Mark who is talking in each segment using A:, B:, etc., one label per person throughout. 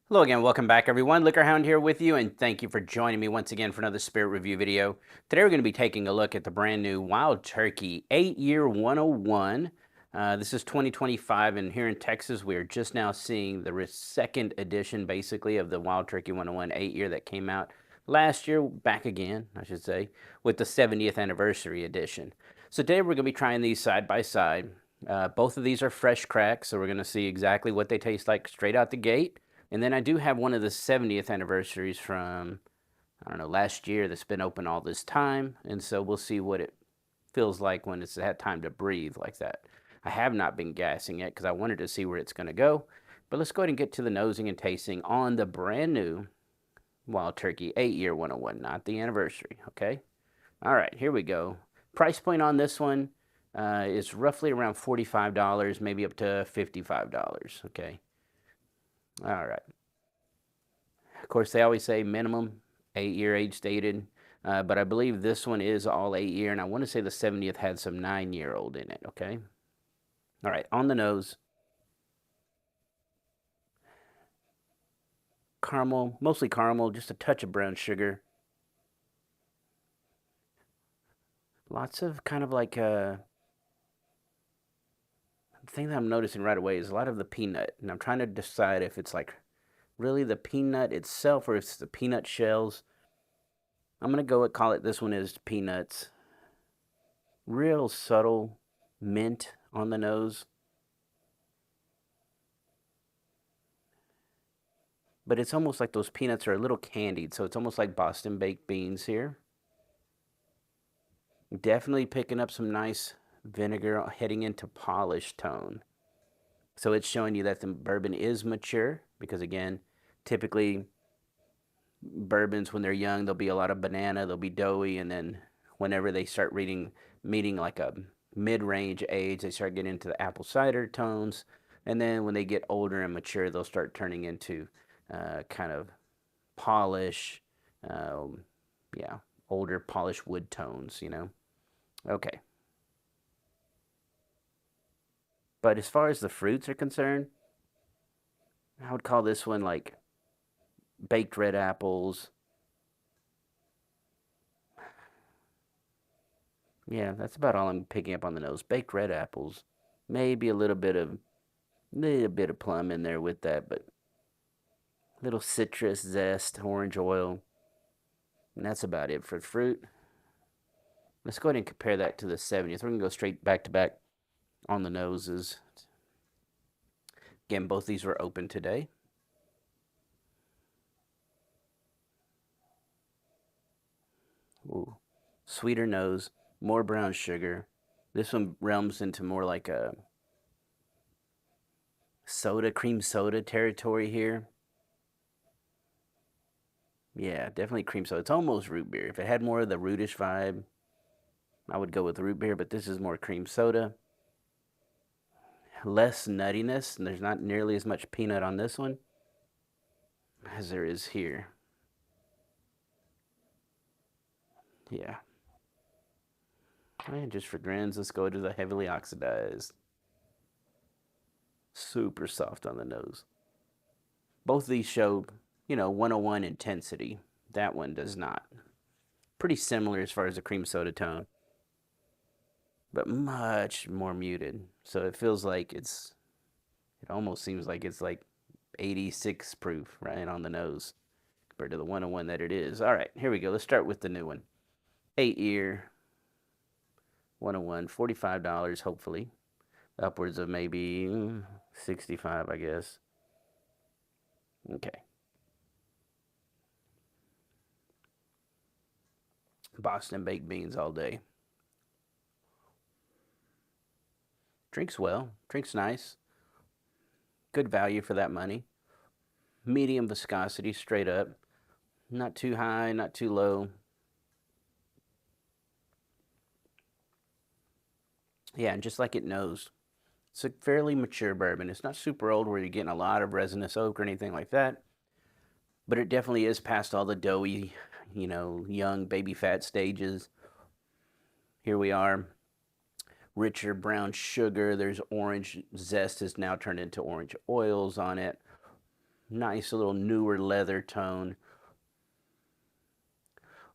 A: Hello again, welcome back everyone. LiquorHound here with you, and thank you for joining me once again for another spirit review video. Today we're going to be taking a look at the brand new Wild Turkey 8-Year 101. This is 2025, and here in Texas we are just now seeing the second edition basically of the Wild Turkey 101 8-Year that came out last year, back again I should say, with the 70th anniversary edition. So today we're going to be trying these side by side. Both of these are fresh cracks, so we're going to see exactly what they taste like straight out the gate. And then I do have one of the 70th anniversaries from, I don't know, last year that's been open all this time. And so we'll see what it feels like when it's had time to breathe like that. I have not been gassing it because I wanted to see where it's going to go. But let's go ahead and get to the nosing and tasting on the brand new Wild Turkey 8-Year 101, not the anniversary, okay? All right, here we go. Price point on this one is roughly around $45, maybe up to $55, okay? All right. Of course, they always say minimum 8-year age stated, but I believe this one is all 8-year, and I want to say the 70th had some 9-year-old in it, okay? All right, on the nose. Caramel, mostly caramel, just a touch of brown sugar. Lots of kind of like the thing that I'm noticing right away is a lot of the peanut, and I'm trying to decide if it's like really the peanut itself or if it's the peanut shells. I'm gonna go and call it, this one is peanuts. Real subtle mint on the nose. But it's almost like those peanuts are a little candied, so it's almost like Boston baked beans here. Definitely picking up some nice vinegar heading into polish tone. So it's showing you that the bourbon is mature because, again, typically bourbons when they're young, there'll be a lot of banana, they'll be doughy, and then whenever they start meeting like a mid-range age, they start getting into the apple cider tones, and then when they get older and mature, they'll start turning into kind of polish, yeah, older polished wood tones, you know. Okay. But as far as the fruits are concerned, I would call this one like baked red apples. Yeah, that's about all I'm picking up on the nose. Baked red apples. Maybe a little bit of plum in there with that, but little citrus zest, orange oil. And that's about it for fruit. Let's go ahead and compare that to the 70th. We're going to go straight back to back on the noses. Again, both these were open today. Ooh, sweeter nose, more brown sugar. This one realms into more like a soda, cream soda territory here. Yeah, definitely cream soda. It's almost root beer. If it had more of the rootish vibe, I would go with root beer, but this is more cream soda. Less nuttiness, and there's not nearly as much peanut on this one as there is here. Yeah. And just for grins, let's go to the heavily oxidized. Super soft on the nose. Both of these show, 101 intensity. That one does not. Pretty similar as far as the cream soda tone, but much more muted. So it feels like it almost seems like it's like 86 proof, right, on the nose compared to the 101 that it is. All right, here we go. Let's start with the new one. 8-year 101, $45, hopefully. Upwards of maybe 65, I guess. Okay. Boston baked beans all day. Drinks well. Drinks nice. Good value for that money. Medium viscosity, straight up. Not too high, not too low. Yeah, and just like it knows. It's a fairly mature bourbon. It's not super old where you're getting a lot of resinous oak or anything like that. But it definitely is past all the doughy, young baby fat stages. Here we are. Richer brown sugar. There's orange zest has now turned into orange oils on it. Nice little newer leather tone.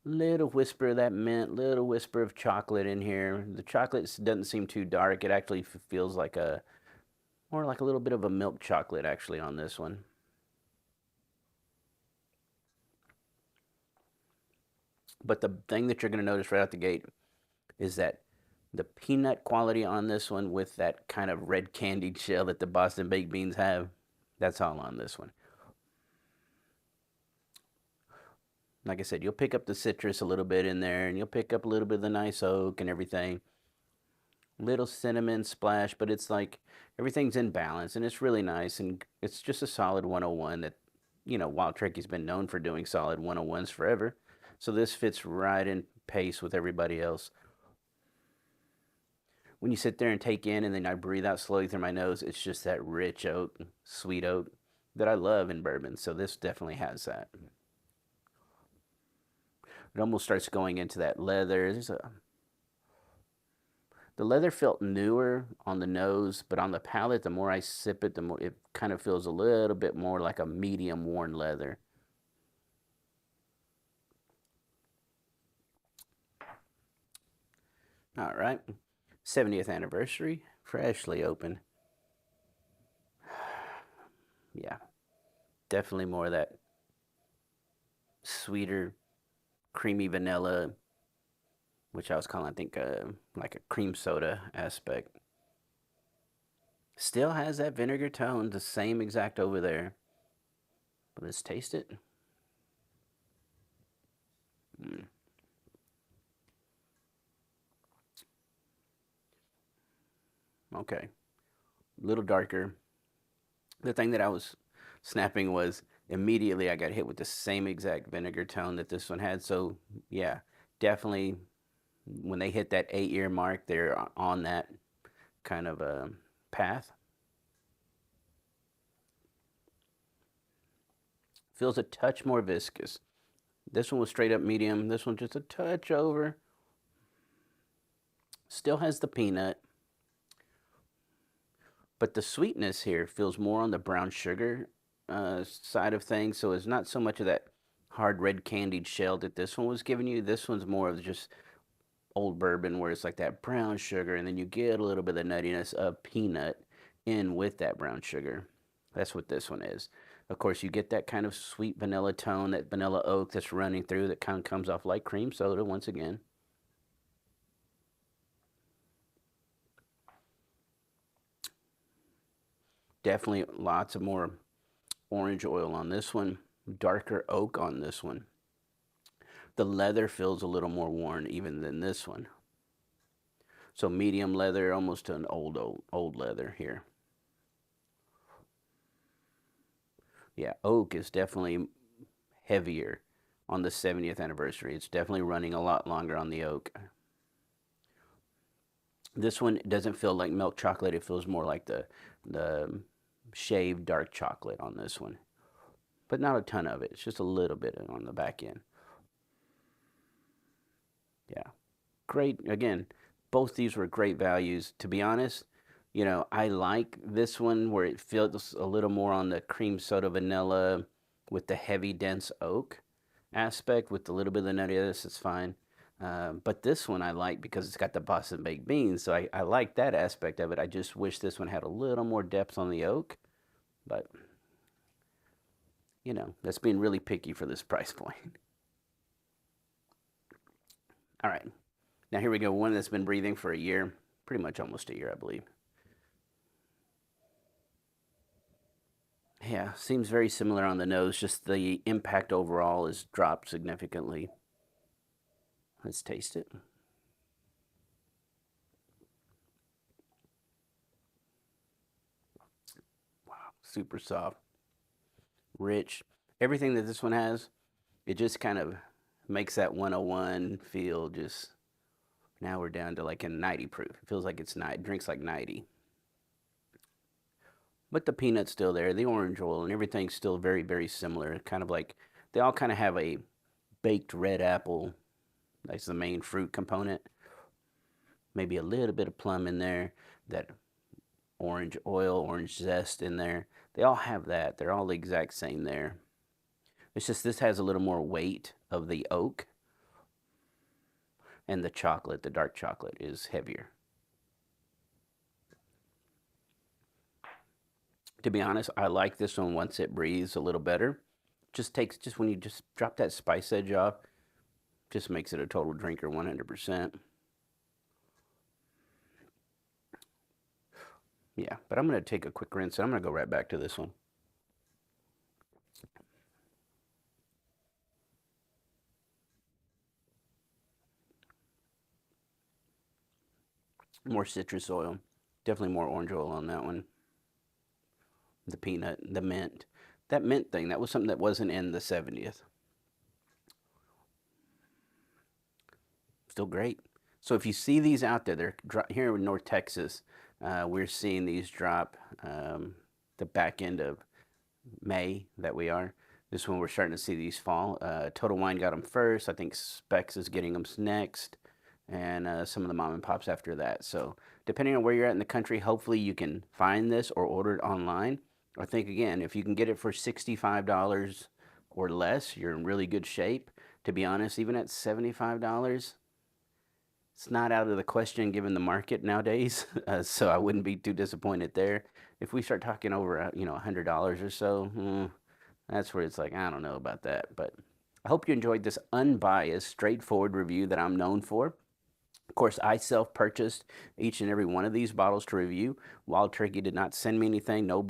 A: Little whisper of that mint, little whisper of chocolate in here. The chocolate doesn't seem too dark. It actually feels like more like a little bit of a milk chocolate actually on this one. But the thing that you're going to notice right out the gate is that the peanut quality on this one with that kind of red candied shell that the Boston baked beans have, that's all on this one. Like I said, you'll pick up the citrus a little bit in there, and you'll pick up a little bit of the nice oak and everything. Little cinnamon splash, but it's like everything's in balance, and it's really nice, and it's just a solid 101 that, Wild Turkey's been known for doing solid 101s forever. So this fits right in pace with everybody else. When you sit there and take in and then I breathe out slowly through my nose, it's just that rich oak, sweet oak that I love in bourbon. So this definitely has that. It almost starts going into that leather. The leather felt newer on the nose, but on the palate, the more I sip it, the more it kind of feels a little bit more like a medium worn leather. All right, 70th anniversary, freshly open. Yeah, definitely more of that sweeter, creamy vanilla, which I was calling, I think, like a cream soda aspect. Still has that vinegar tone, the same exact over there. But let's taste it. Okay, a little darker. The thing that I was snapping was immediately I got hit with the same exact vinegar tone that this one had. So yeah, definitely when they hit that 8-year mark, they're on that kind of a path. Feels a touch more viscous. This one was straight up medium. This one just a touch over. Still has the peanut. But the sweetness here feels more on the brown sugar side of things. So it's not so much of that hard red candied shell that this one was giving you. This one's more of just old bourbon where it's like that brown sugar, and then you get a little bit of the nuttiness of peanut in with that brown sugar. That's what this one is. Of course, you get that kind of sweet vanilla tone, that vanilla oak that's running through that kind of comes off like cream soda once again. Definitely lots of more orange oil on this one, darker oak on this one. The leather feels a little more worn even than this one. So medium leather, almost to an old leather here. Yeah, oak is definitely heavier on the 70th anniversary. It's definitely running a lot longer on the oak. This one doesn't feel like milk chocolate. It feels more like the shaved dark chocolate on this one. But not a ton of it. It's just a little bit on the back end. Yeah. Great. Again, both these were great values. To be honest, I like this one where it feels a little more on the cream soda vanilla with the heavy, dense oak aspect with a little bit of the nuttiness. It's fine. But this one I like because it's got the Boston baked beans, so I like that aspect of it. I just wish this one had a little more depth on the oak, but that's being really picky for this price point. All right, now here we go. One that's been breathing for a year, pretty much almost a year, I believe. Yeah, seems very similar on the nose, just the impact overall is dropped significantly. Let's taste it. Wow, super soft, rich. Everything that this one has, it just kind of makes that 101 feel just, now we're down to like a 90 proof. It feels like it's drinks like 90. But the peanut's still there, the orange oil, and everything's still very, very similar. Kind of like, they all kind of have a baked red apple. That's the main fruit component. Maybe a little bit of plum in there. That orange oil, orange zest in there. They all have that. They're all the exact same there. It's just this has a little more weight of the oak, and the chocolate, the dark chocolate, is heavier. To be honest, I like this one once it breathes a little better. Just when you just drop that spice edge off, just makes it a total drinker 100%. Yeah, but I'm going to take a quick rinse and I'm going to go right back to this one. More citrus oil. Definitely more orange oil on that one. The peanut, the mint. That mint thing, that was something that wasn't in the 70th. Still great. So if you see these out there, they're here in North Texas. We're seeing these drop the back end of May that we are. This one we're starting to see these fall. Total Wine got them first. I think Specs is getting them next, and some of the mom and pops after that. So depending on where you're at in the country, hopefully you can find this or order it online. I think again, if you can get it for $65 or less, you're in really good shape. To be honest, even at $75, it's not out of the question given the market nowadays. So I wouldn't be too disappointed there. If we start talking over, $100 or so, that's where it's like, I don't know about that. But I hope you enjoyed this unbiased, straightforward review that I'm known for. Of course, I self-purchased each and every one of these bottles to review. Wild Turkey did not send me anything. No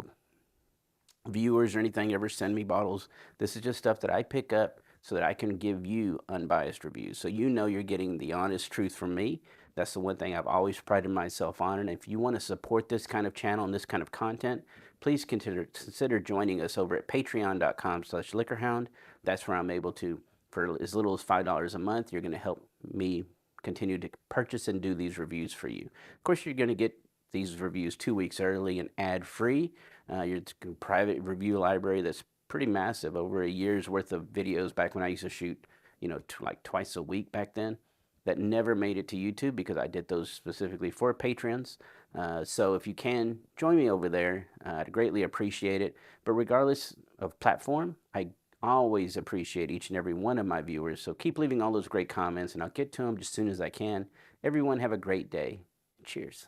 A: viewers or anything ever send me bottles. This is just stuff that I pick up so that I can give you unbiased reviews. So you know you're getting the honest truth from me. That's the one thing I've always prided myself on. And if you want to support this kind of channel and this kind of content, please consider joining us over at patreon.com/LiquorHound. That's where I'm able to, for as little as $5 a month, you're going to help me continue to purchase and do these reviews for you. Of course, you're going to get these reviews 2 weeks early and ad-free. Your private review library that's pretty massive, over a year's worth of videos back when I used to shoot, like twice a week back then, that never made it to YouTube because I did those specifically for patrons. So if you can, join me over there. I'd greatly appreciate it. But regardless of platform, I always appreciate each and every one of my viewers. So keep leaving all those great comments, and I'll get to them as soon as I can. Everyone have a great day. Cheers.